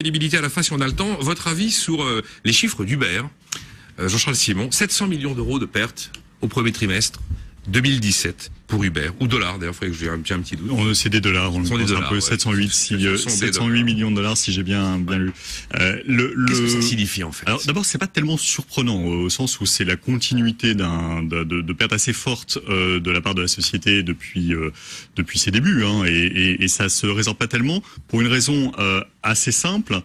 Crédibilité à la fin si on a le temps. Votre avis sur les chiffres d'Uber, Jean-Charles Simon, 700 millions d'euros de pertes au premier trimestre 2017 pour Uber, ou dollars d'ailleurs, il faudrait que j'ai un petit doute. C'est des dollars, on pense un peu, ouais. 708 millions de dollars si j'ai bien lu. Qu'est-ce que ça signifie en fait? Alors d'abord, c'est pas tellement surprenant au sens où c'est la continuité de pertes assez fortes de la part de la société depuis ses débuts, hein, et ça se résorbe pas tellement pour une raison assez simple.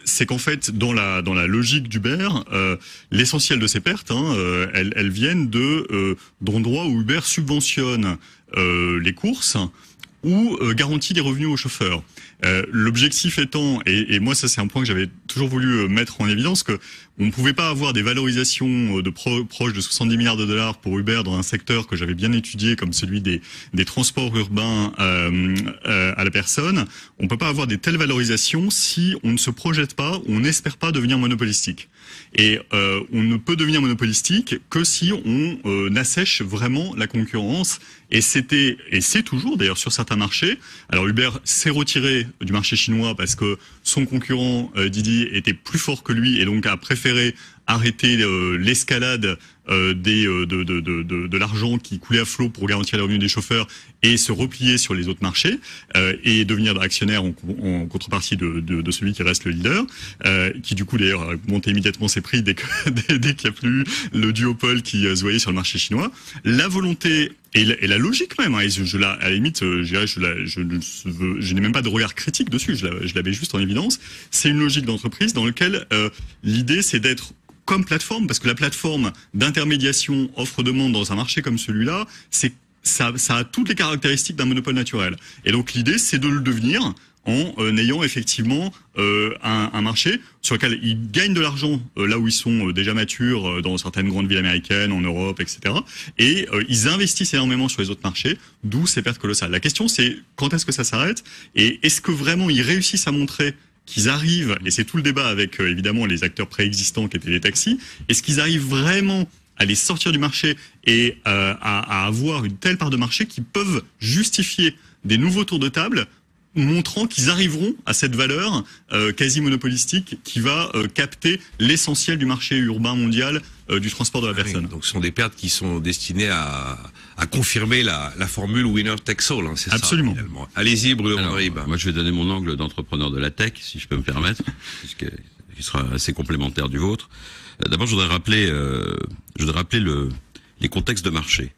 C'est qu'en fait, dans la logique d'Uber, l'essentiel de ces pertes, elles viennent d'endroits où Uber subventionne les courses ou garantit des revenus aux chauffeurs. L'objectif étant, et moi ça c'est un point que j'avais toujours voulu mettre en évidence, que on ne pouvait pas avoir des valorisations proches de 70 milliards de dollars pour Uber dans un secteur que j'avais bien étudié comme celui des transports urbains à la personne. On peut pas avoir des telles valorisations si on ne se projette pas, on n'espère pas devenir monopolistique. Et on ne peut devenir monopolistique que si on assèche vraiment la concurrence. Et c'est toujours d'ailleurs sur certains marchés. Alors Uber s'est retiré du marché chinois parce que son concurrent Didi était plus fort que lui et donc a préféré arrêter l'escalade de l'argent qui coulait à flot pour garantir les revenus des chauffeurs et se replier sur les autres marchés et devenir actionnaire en contrepartie de celui qui reste le leader, qui du coup d'ailleurs a monté immédiatement ses prix dès qu'il n'y a plus le duopole qui se voyait sur le marché chinois. La volonté et la logique même, et à la limite, je n'ai même pas de regard critique dessus, je l'avais juste en évidence, c'est une logique d'entreprise dans laquelle l'idée c'est d'être comme plateforme, parce que la plateforme d'intermédiation offre-demande dans un marché comme celui-là, ça a toutes les caractéristiques d'un monopole naturel. Et donc l'idée, c'est de le devenir en ayant effectivement un marché sur lequel ils gagnent de l'argent là où ils sont déjà matures dans certaines grandes villes américaines, en Europe, etc. Et ils investissent énormément sur les autres marchés, d'où ces pertes colossales. La question, c'est quand est-ce que ça s'arrête et est-ce que vraiment ils réussissent à montrer qu'ils arrivent, et c'est tout le débat avec évidemment les acteurs préexistants qui étaient les taxis, est-ce qu'ils arrivent vraiment à les sortir du marché et à avoir une telle part de marché qui peuvent justifier des nouveaux tours de table montrant qu'ils arriveront à cette valeur quasi monopolistique qui va capter l'essentiel du marché urbain mondial du transport de la personne. Oui, donc ce sont des pertes qui sont destinées à confirmer la formule winner takes all, c'est ça. Absolument. Finalement. Allez-y, Bruno Andribe. Moi, je vais donner mon angle d'entrepreneur de la tech, si je peux me permettre, qui sera assez complémentaire du vôtre. D'abord, je voudrais rappeler les contextes de marché.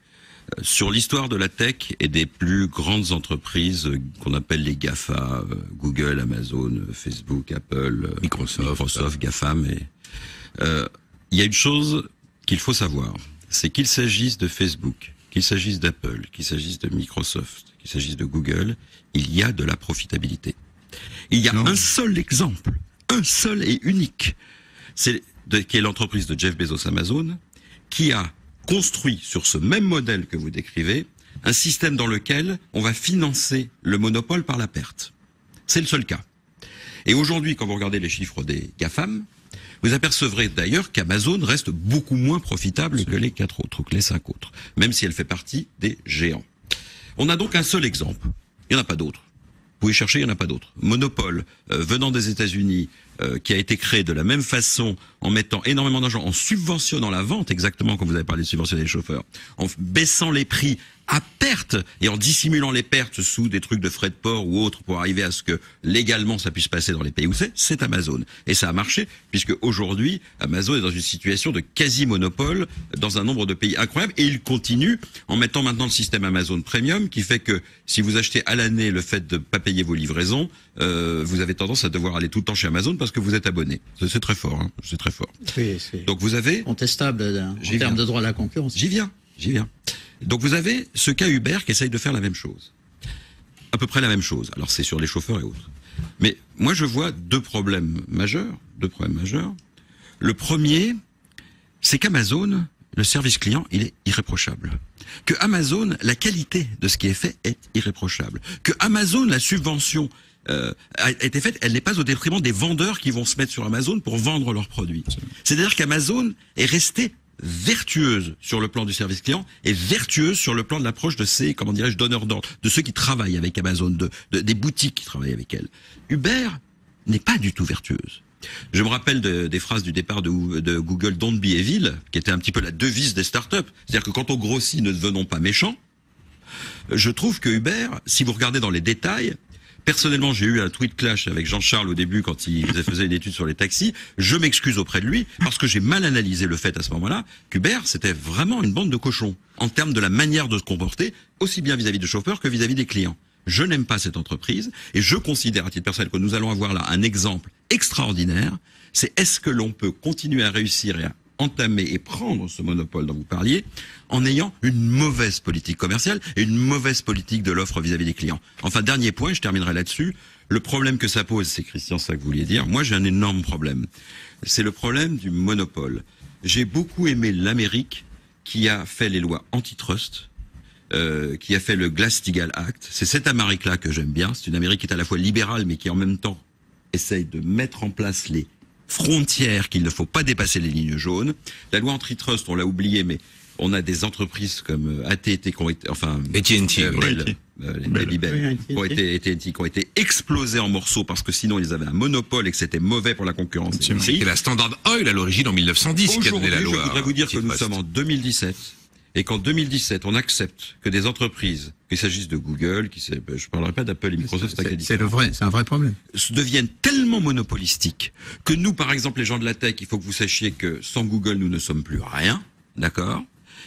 Sur l'histoire de la tech et des plus grandes entreprises qu'on appelle les GAFA, Google, Amazon, Facebook, Apple, Microsoft, GAFAM, il y a une chose qu'il faut savoir, c'est qu'il s'agisse de Facebook, qu'il s'agisse d'Apple, qu'il s'agisse de Microsoft, qu'il s'agisse de Google, il y a de la profitabilité. Il y a un seul exemple, un seul et unique, qui est l'entreprise de Jeff Bezos Amazon, qui a construit sur ce même modèle que vous décrivez, un système dans lequel on va financer le monopole par la perte. C'est le seul cas. Et aujourd'hui, quand vous regardez les chiffres des GAFAM, vous apercevrez d'ailleurs qu'Amazon reste beaucoup moins profitable que les 4 autres, ou que les 5 autres, même si elle fait partie des géants. On a donc un seul exemple. Il n'y en a pas d'autre. Vous pouvez chercher, il n'y en a pas d'autre. Monopole venant des États-Unis, qui a été créé de la même façon, en mettant énormément d'argent, en subventionnant la vente, exactement comme vous avez parlé de subventionner les chauffeurs, en baissant les prix à perte et en dissimulant les pertes sous des trucs de frais de port ou autres pour arriver à ce que légalement ça puisse passer dans les pays où c'est Amazon. Et ça a marché puisque aujourd'hui Amazon est dans une situation de quasi-monopole dans un nombre de pays incroyable et il continue en mettant maintenant le système Amazon Premium qui fait que si vous achetez à l'année le fait de pas payer vos livraisons, vous avez tendance à devoir aller tout le temps chez Amazon parce que vous êtes abonné. C'est très fort, hein, c'est très fort. Oui, donc vous avez contestable en termes de droit à la concurrence. J'y viens. Donc vous avez ce cas Uber qui essaye de faire la même chose. À peu près la même chose. Alors c'est sur les chauffeurs et autres. Mais moi je vois deux problèmes majeurs. Le premier, c'est qu'Amazon, le service client, il est irréprochable. Que Amazon, la qualité de ce qui est fait est irréprochable. Que Amazon, la subvention a été faite, elle n'est pas au détriment des vendeurs qui vont se mettre sur Amazon pour vendre leurs produits. C'est-à-dire qu'Amazon est restée vertueuse sur le plan du service client et vertueuse sur le plan de l'approche de ses, comment dirais-je, donneurs d'ordre, de ceux qui travaillent avec Amazon, des boutiques qui travaillent avec elle. Uber n'est pas du tout vertueuse. Je me rappelle des phrases du départ de Google, Don't be evil, qui était un petit peu la devise des startups. C'est-à-dire que quand on grossit, ne devenons pas méchants. Je trouve que Uber, si vous regardez dans les détails, personnellement, j'ai eu un tweet clash avec Jean-Charles au début quand il faisait une étude sur les taxis. Je m'excuse auprès de lui parce que j'ai mal analysé le fait à ce moment-là qu'Uber, c'était vraiment une bande de cochons en termes de la manière de se comporter, aussi bien vis-à-vis des chauffeurs que vis-à-vis des clients. Je n'aime pas cette entreprise et je considère à titre personnel que nous allons avoir là un exemple extraordinaire. C'est est-ce que l'on peut continuer à réussir et à entamer et prendre ce monopole dont vous parliez en ayant une mauvaise politique commerciale et une mauvaise politique de l'offre vis-à-vis des clients. Enfin, dernier point, je terminerai là-dessus. Le problème que ça pose, c'est Christian, ça que vous vouliez dire. Moi, j'ai un énorme problème. C'est le problème du monopole. J'ai beaucoup aimé l'Amérique qui a fait les lois antitrust, qui a fait le Glass-Steagall Act. C'est cette Amérique-là que j'aime bien. C'est une Amérique qui est à la fois libérale, mais qui en même temps essaye de mettre en place les frontières qu'il ne faut pas dépasser les lignes jaunes. La loi antitrust, on l'a oublié, mais on a des entreprises comme AT&T qui ont été, enfin, AT&T, qui ont été explosées en morceaux parce que sinon ils avaient un monopole et que c'était mauvais pour la concurrence. C'était la Standard Oil à l'origine en 1910 qui a donné la loi. Je voudrais vous dire que nous sommes en 2017 et qu'en 2017 on accepte que des entreprises, qu'il s'agisse de Google, je parlerai pas d'Apple et Microsoft, c'est un vrai problème, deviennent tellement monopolistiques que nous, par exemple, les gens de la tech, il faut que vous sachiez que sans Google nous ne sommes plus rien, d'accord ?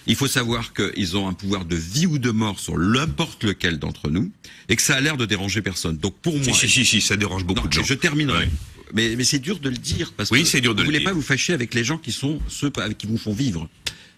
Il faut savoir qu'ils ont un pouvoir de vie ou de mort sur n'importe lequel d'entre nous et que ça a l'air de déranger personne. Donc pour moi... Si, ça dérange beaucoup de gens. Je terminerai. Ouais. Mais c'est dur de le dire parce que c'est dur de vous voulez pas vous fâcher avec les gens qui sont ceux avec qui vous font vivre.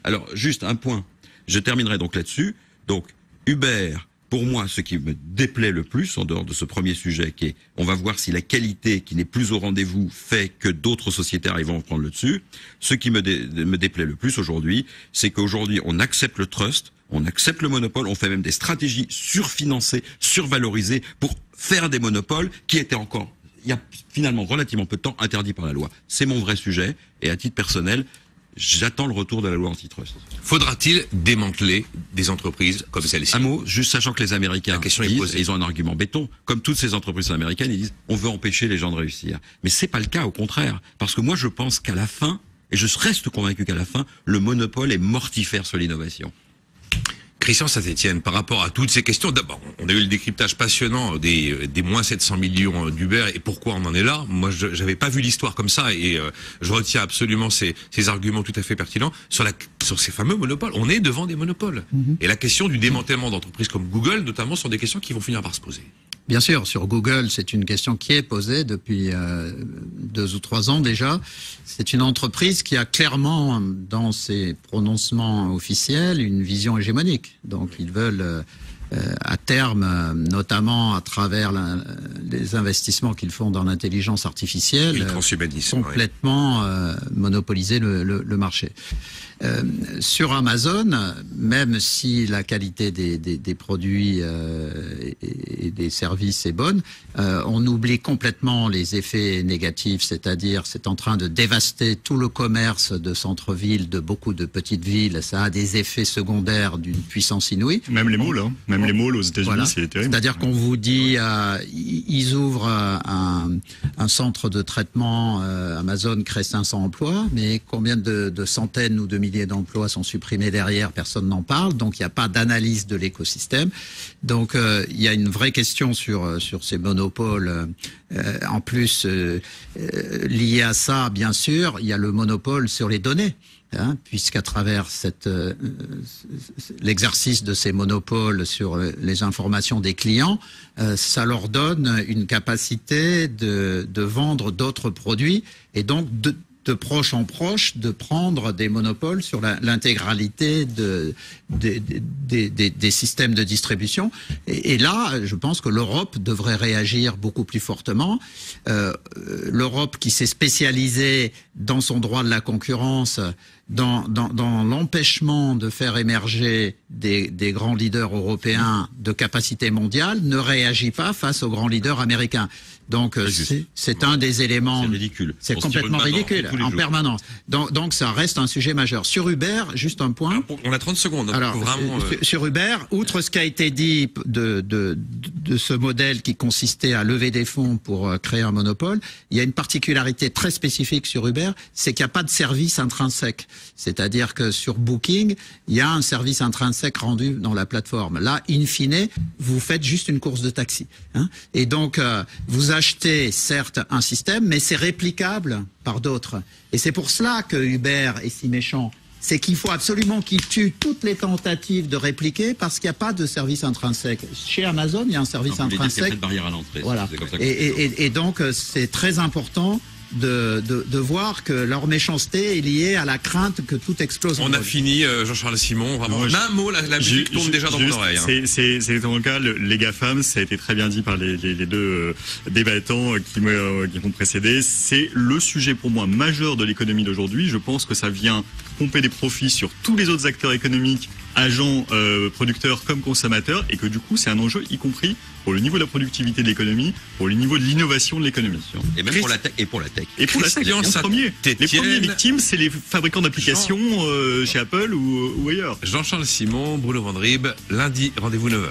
Alors, juste un point. Je terminerai donc là-dessus. Donc, Uber, pour moi, ce qui me déplaît le plus, en dehors de ce premier sujet, qui est, on va voir si la qualité qui n'est plus au rendez-vous fait que d'autres sociétés arrivent à en prendre le dessus. Ce qui me déplaît le plus aujourd'hui, c'est qu'aujourd'hui, on accepte le trust, on accepte le monopole, on fait même des stratégies surfinancées, survalorisées pour faire des monopoles qui étaient encore, il y a finalement relativement peu de temps, interdits par la loi. C'est mon vrai sujet, et à titre personnel, j'attends le retour de la loi antitrust. Faudra-t-il démanteler des entreprises comme celle-ci? Un mot, juste sachant que les Américains disent, et ils ont un argument béton, comme toutes ces entreprises américaines, ils disent on veut empêcher les gens de réussir. Mais c'est pas le cas, au contraire. Parce que moi je pense qu'à la fin, et je reste convaincu qu'à la fin, le monopole est mortifère sur l'innovation. Christian Saint-Etienne, par rapport à toutes ces questions, d'abord, on a eu le décryptage passionnant des moins 700 millions d'Uber et pourquoi on en est là. Moi, j'avais pas vu l'histoire comme ça et je retiens absolument ces arguments tout à fait pertinents sur ces fameux monopoles. On est devant des monopoles. Et la question du démantèlement d'entreprises comme Google, notamment, sont des questions qui vont finir par se poser. Bien sûr, sur Google, c'est une question qui est posée depuis 2 ou 3 ans déjà. C'est une entreprise qui a clairement, dans ses prononcements officiels, une vision hégémonique. Donc, ils veulent, à terme, notamment à travers les investissements qu'ils font dans l'intelligence artificielle, complètement monopoliser le marché. Sur Amazon, même si la qualité des produits et des services est bonne, on oublie complètement les effets négatifs, c'est-à-dire c'est en train de dévaster tout le commerce de centre-ville, de beaucoup de petites villes. Ça a des effets secondaires d'une puissance inouïe. Même les malls, hein. Même les malls aux États-Unis, voilà. C'est terrible. C'est-à-dire qu'on vous dit, ils ouvrent un centre de traitement, Amazon crée 500 emplois, mais combien de centaines ou de milliers d'emplois sont supprimés derrière, personne n'en parle, donc il n'y a pas d'analyse de l'écosystème. Donc il y a une vraie question sur ces monopoles. En plus, lié à ça, bien sûr, il y a le monopole sur les données. Puisqu'à travers l'exercice de ces monopoles sur les informations des clients, ça leur donne une capacité de vendre d'autres produits et donc de proche en proche, de prendre des monopoles sur l'intégralité des systèmes de distribution. Et là, je pense que l'Europe devrait réagir beaucoup plus fortement. l'Europe qui s'est spécialisée dans son droit de la concurrence, dans l'empêchement de faire émerger des grands leaders européens de capacité mondiale, ne réagit pas face aux grands leaders américains. Donc c'est un des éléments. C'est ridicule. C'est complètement ridicule en permanence. Donc ça reste un sujet majeur. Sur Uber, juste un point. On a 30 secondes. Alors vraiment, sur Uber, outre ce qui a été dit de ce modèle qui consistait à lever des fonds pour créer un monopole, il y a une particularité très spécifique sur Uber, c'est qu'il n'y a pas de service intrinsèque. C'est-à-dire que sur Booking, il y a un service intrinsèque rendu dans la plateforme. Là, in fine, vous faites juste une course de taxi. Hein. Et donc, vous achetez certes un système, mais c'est réplicable par d'autres. Et c'est pour cela que Uber est si méchant. C'est qu'il faut absolument qu'il tue toutes les tentatives de répliquer parce qu'il n'y a pas de service intrinsèque. Chez Amazon, il y a un service intrinsèque. Il y a cette barrière à l'entrée. Voilà. Et donc, c'est très important de voir que leur méchanceté est liée à la crainte que tout explose. On a fini, Jean-Charles Simon. Vraiment, un mot, la musique tourne déjà dans mon oreille. C'est exactement le cas. Les GAFAM, ça a été très bien dit par les deux débattants qui m'ont précédé. C'est le sujet pour moi majeur de l'économie d'aujourd'hui. Je pense que ça vient pomper des profits sur tous les autres acteurs économiques, agents, producteurs comme consommateurs, et que du coup c'est un enjeu y compris pour le niveau de la productivité de l'économie, pour le niveau de l'innovation de l'économie. Et même pour la tech. Et pour la tech. Et pour la tech, les premiers victimes, c'est les fabricants d'applications chez Apple ou ailleurs. Jean-Charles Simon, Bruno Vandrib, lundi, rendez-vous 9h.